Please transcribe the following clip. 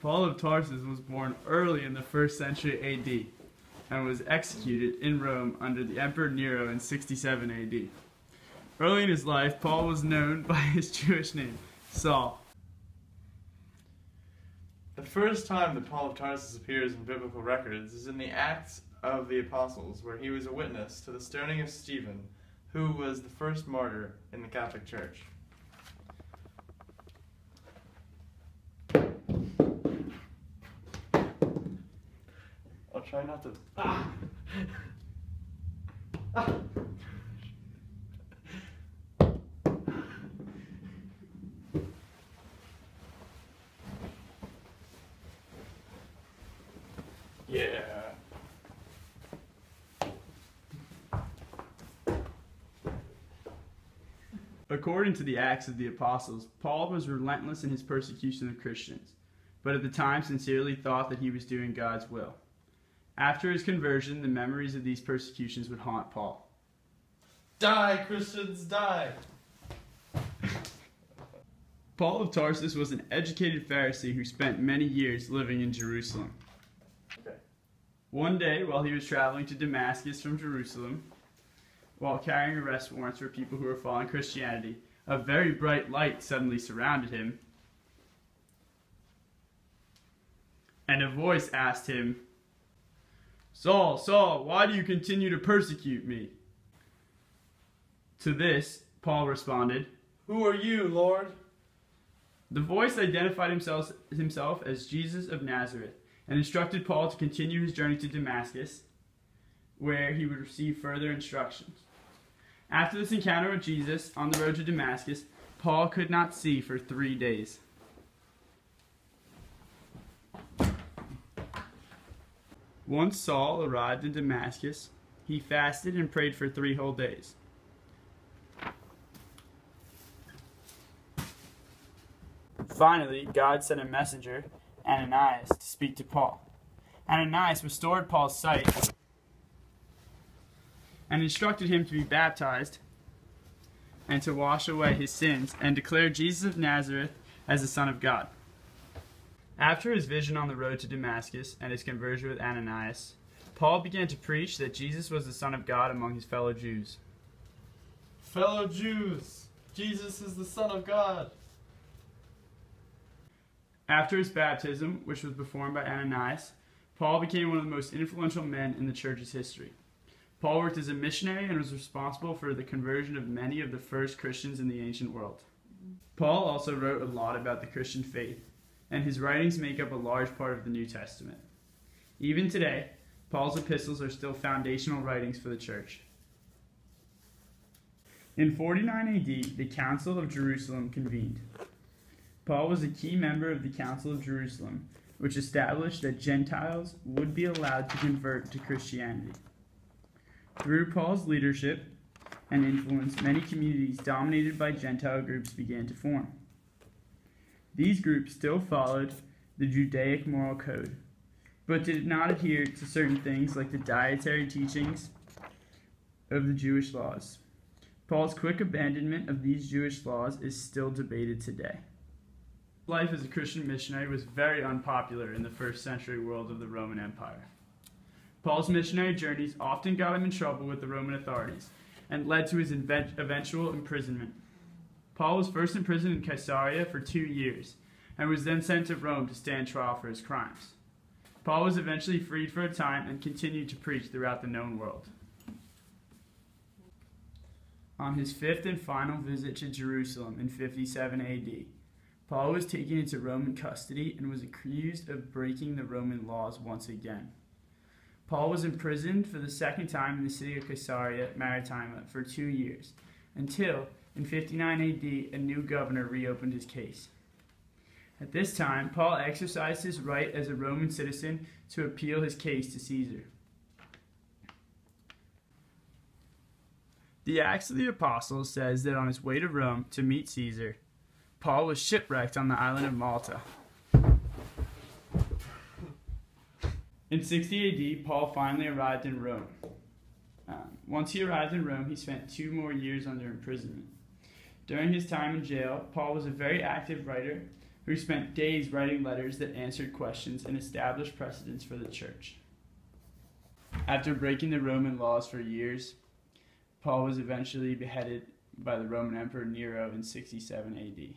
Paul of Tarsus was born early in the 1st century AD and was executed in Rome under the Emperor Nero in 67 AD. Early in his life, Paul was known by his Jewish name, Saul. The first time that Paul of Tarsus appears in biblical records is in the Acts of the Apostles, where he was a witness to the stoning of Stephen, who was the first martyr in the Catholic Church. I'll try not to... Yeah. According to the Acts of the Apostles, Paul was relentless in his persecution of Christians, but at the time sincerely thought that he was doing God's will. After his conversion, the memories of these persecutions would haunt Paul. Die, Christians, die! Paul of Tarsus was an educated Pharisee who spent many years living in Jerusalem. Okay. One day, while he was traveling to Damascus from Jerusalem, while carrying arrest warrants for people who were following Christianity, a very bright light suddenly surrounded him, and a voice asked him, "Saul, Saul, why do you continue to persecute me?" To this, Paul responded, "Who are you, Lord?" The voice identified himself as Jesus of Nazareth and instructed Paul to continue his journey to Damascus, where he would receive further instructions. After this encounter with Jesus on the road to Damascus, Paul could not see for 3 days. Once Saul arrived in Damascus, he fasted and prayed for 3 whole days. Finally, God sent a messenger, Ananias, to speak to Paul. Ananias restored Paul's sight and instructed him to be baptized and to wash away his sins and declare Jesus of Nazareth as the Son of God. After his vision on the road to Damascus and his conversion with Ananias, Paul began to preach that Jesus was the Son of God among his fellow Jews. Fellow Jews, Jesus is the Son of God. After his baptism, which was performed by Ananias, Paul became one of the most influential men in the church's history. Paul worked as a missionary and was responsible for the conversion of many of the first Christians in the ancient world. Paul also wrote a lot about the Christian faith, and his writings make up a large part of the New Testament. Even today, Paul's epistles are still foundational writings for the church. In 49 AD, the Council of Jerusalem convened. Paul was a key member of the Council of Jerusalem, which established that Gentiles would be allowed to convert to Christianity. Through Paul's leadership and influence, many communities dominated by Gentile groups began to form. These groups still followed the Judaic moral code, but did not adhere to certain things like the dietary teachings of the Jewish laws. Paul's quick abandonment of these Jewish laws is still debated today. Life as a Christian missionary was very unpopular in the 1st century world of the Roman Empire. Paul's missionary journeys often got him in trouble with the Roman authorities and led to his eventual imprisonment. Paul was first imprisoned in Caesarea for 2 years and was then sent to Rome to stand trial for his crimes. Paul was eventually freed for a time and continued to preach throughout the known world. On his 5th and final visit to Jerusalem in 57 AD, Paul was taken into Roman custody and was accused of breaking the Roman laws once again. Paul was imprisoned for the second time in the city of Caesarea Maritima for 2 years, until, in 59 AD, a new governor reopened his case. At this time, Paul exercised his right as a Roman citizen to appeal his case to Caesar. The Acts of the Apostles says that on his way to Rome to meet Caesar, Paul was shipwrecked on the island of Malta. In 60 AD, Paul finally arrived in Rome. Once he arrived in Rome, he spent 2 more years under imprisonment. During his time in jail, Paul was a very active writer who spent days writing letters that answered questions and established precedents for the church. After breaking the Roman laws for years, Paul was eventually beheaded by the Roman Emperor Nero in 67 AD.